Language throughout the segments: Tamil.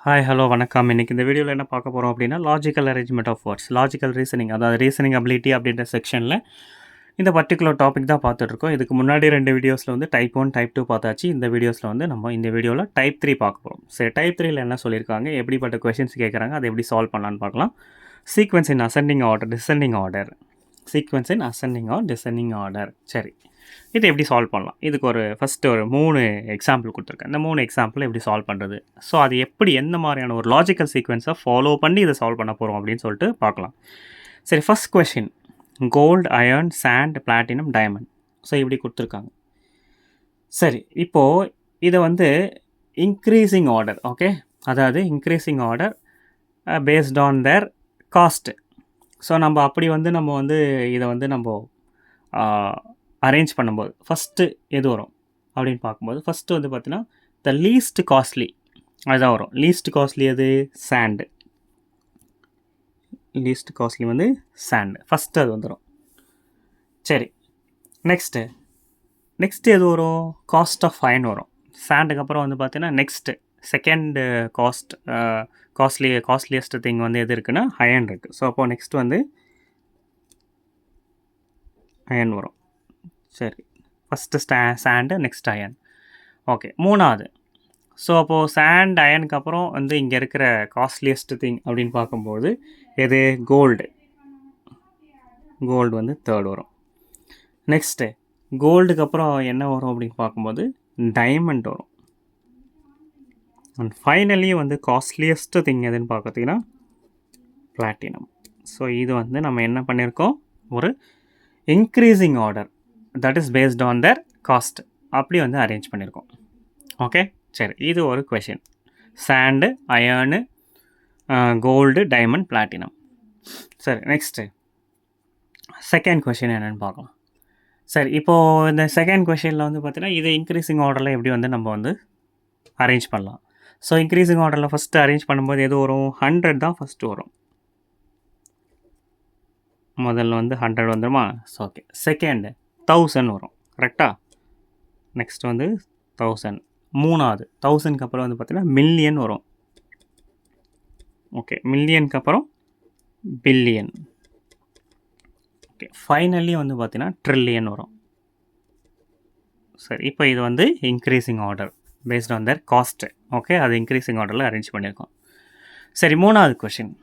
ஹாய், ஹலோ, வணக்கம். இன்னைக்கு இந்த வீடியோல என்ன பார்க்க போறோம் அப்படின்னா, logical arrangement of words, logical reasoning, அதாவது ரீசனிங் அபிலிட்டி அப்படின்ற செக்ஷன்ல இந்த பர்ட்டிகுலர் டாபிக் தான் பார்த்துட்ருக்கோம். இதுக்கு முன்னாடி 2 வீடியோஸ்ல வந்து டைப் 1, டைப் 2 பார்த்தாச்சு. இந்த வீடியோஸ்ல வந்து நம்ம இந்த வீடியோல டைப் 3 பார்க்க போறோம். சரி, டைப் 3ல என்ன சொல்லியிருக்காங்க, எப்படிப்பட்ட கொஸ்டின்ஸ் கேட்குறாங்க, அதை எப்படி சால்வ் பண்ணலான்னு பார்க்கலாம். Sequence in ascending order, descending order. Sequence in ascending or descending order. சரி, இது எப்படி சால்வ் பண்ணலாம்? இதுக்கு ஃபஸ்ட்டு ஒரு 3 எக்ஸாம்பிள் கொடுத்துருக்கேன். இந்த 3 எக்ஸாம்பிள் எப்படி சால்வ் பண்ணுறது? ஸோ அது எப்படி எந்த மாதிரியான ஒரு லாஜிக்கல் சீக்வென்ஸை ஃபாலோ பண்ணி இதை சால்வ் பண்ண போகிறோம் அப்படின்னு சொல்லிட்டு பார்க்கலாம். சரி, first question, gold, iron, sand, platinum, diamond. So இப்படி கொடுத்துருக்காங்க. சரி, இப்போது இதை வந்து இன்க்ரீஸிங் ஆர்டர், ஓகே, அதாவது increasing order based on their cost. So நம்ம வந்து இதை வந்து அரேஞ்ச் பண்ணும்போது ஃபஸ்ட்டு எது வரும் அப்படின்னு பார்க்கும்போது, ஃபஸ்ட்டு வந்து பார்த்தீங்கன்னா த லீஸ்ட் காஸ்ட்லி அதுதான் வரும். லீஸ்ட் காஸ்ட்லி எது? சாண்டு. லீஸ்ட் காஸ்ட்லி வந்து சாண்டு, ஃபஸ்ட்டு அது வந்துடும். சரி, நெக்ஸ்ட்டு எது வரும்? காஸ்ட் ஆஃப் அயன் வரும். சாண்டுக்கு அப்புறம் வந்து பார்த்தீங்கன்னா நெக்ஸ்ட்டு செகண்ட் காஸ்ட்லியஸ்ட் திங் வந்து எது இருக்குன்னா அயன் இருக்குது. ஸோ அப்போது நெக்ஸ்ட் வந்து அயன் வரும். சரி, first sand, next iron. Okay, மூணாவது. ஸோ அப்போது சாண்ட் அயனுக்கு அப்புறம் வந்து இங்கே இருக்கிற காஸ்ட்லியஸ்ட் திங் அப்படின்னு பார்க்கும்போது எது? கோல்டு. கோல்டு வந்து தேர்ட் வரும். நெக்ஸ்ட்டு கோல்டுக்கு அப்புறம் என்ன வரும் அப்படின்னு பார்க்கும்போது டைமண்ட் வரும். அண்ட் ஃபைனலி வந்து காஸ்ட்லியஸ்ட் திங் எதுன்னு பார்த்திங்கன்னா பிளாட்டினம். ஸோ இது வந்து நம்ம என்ன பண்ணியிருக்கோம், ஒரு increasing order that is based on their cost அப்படி வந்து அரேஞ்ச் பண்ணியிருக்கோம். ஓகே, சரி, இது ஒரு question. Sand, iron, gold, diamond, platinum. சரி, நெக்ஸ்ட்டு செகண்ட் கொஷின் என்னென்னு பார்க்கலாம். சரி, இப்போது இந்த செகண்ட் கொஷினில் வந்து பார்த்தீங்கன்னா இது இன்க்ரீஸிங் ஆர்டரில் எப்படி வந்து நம்ம வந்து அரேஞ்ச் பண்ணலாம். ஸோ இன்க்ரீஸிங் ஆர்டரில் ஃபஸ்ட்டு அரேஞ்ச் பண்ணும்போது எது வரும்? 100 தான் ஃபஸ்ட்டு வரும். முதல்ல வந்து 100 வந்துடுமா? ஸோ ஓகே, செகண்டு 1000 வரும், கரெக்டாக? நெக்ஸ்ட் வந்து 1000. மூணாவது 1000க்கு அப்புறம் வந்து பார்த்தீங்கன்னா மில்லியன் வரும். ஓகே, மில்லியனுக்கு அப்புறம் பில்லியன். ஓகே, ஃபைனலி வந்து பார்த்தீங்கன்னா ட்ரில்லியன் வரும். சரி, இப்போ இது வந்து increasing order based on their cost. Okay, அது இன்க்ரீஸிங் ஆர்டரில் அரேஞ்ச் பண்ணியிருக்கோம். சரி, மூணாவது question,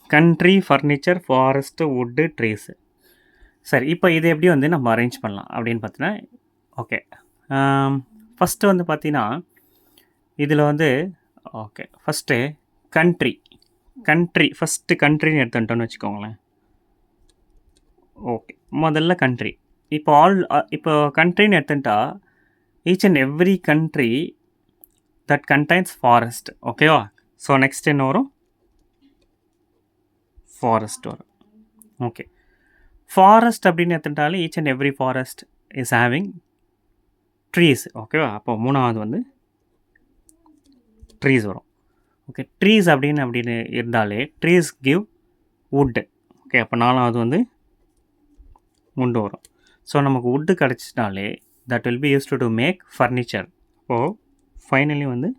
country, furniture, forest, wood, trees. சரி, இப்போ இது எப்படி வந்து நம்ம அரேஞ்ச் பண்ணலாம் அப்படின்னு பார்த்தீங்கன்னா, ஓகே, ஃபஸ்ட்டு வந்து பார்த்தீங்கன்னா இதில் வந்து ஓகே, ஃபஸ்ட்டு கண்ட்ரி ஃபஸ்ட்டு கண்ட்ரின்னு எடுத்துட்டோன்னு வச்சுக்கோங்களேன். ஓகே, முதல்ல கண்ட்ரி. இப்போ கண்ட்ரின்னு எடுத்துட்டா each and every country that contains forest. ஓகேவா? ஸோ நெக்ஸ்ட் என்ன வரும்? ஃபாரஸ்ட் வரும். ஓகே, ஃபாரஸ்ட் அப்படின்னு எடுத்துட்டாலே each and every forest is having trees. ஓகேவா? அப்போ மூணாவது வந்து ட்ரீஸ் வரும். ஓகே, ட்ரீஸ் அப்படின்னு இருந்தாலே ட்ரீஸ் கிவ் வுட்டு. ஓகே, அப்போ நாலாவது வந்து வுட்டு வரும். ஸோ நமக்கு வுட்டு கிடச்சினாலே that will be used to make furniture. இப்போது ஃபைனலி வந்து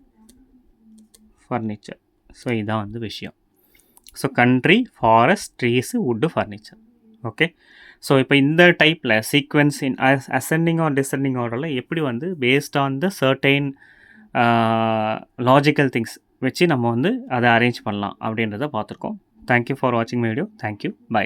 ஃபர்னிச்சர். ஸோ இதுதான் வந்து விஷயம். So country, forest, trees, wood, furniture. Okay, so இப்போ இந்த டைப்பில் sequence in ascending or descending ஆர்டரில் எப்படி வந்து based on the certain logical things வச்சு நம்ம வந்து அதை அரேஞ்ச் பண்ணலாம் அப்படின்றத பார்த்துருக்கோம். தேங்க்யூ ஃபார் வாட்சிங் மை வீடியோ. Thank you, by.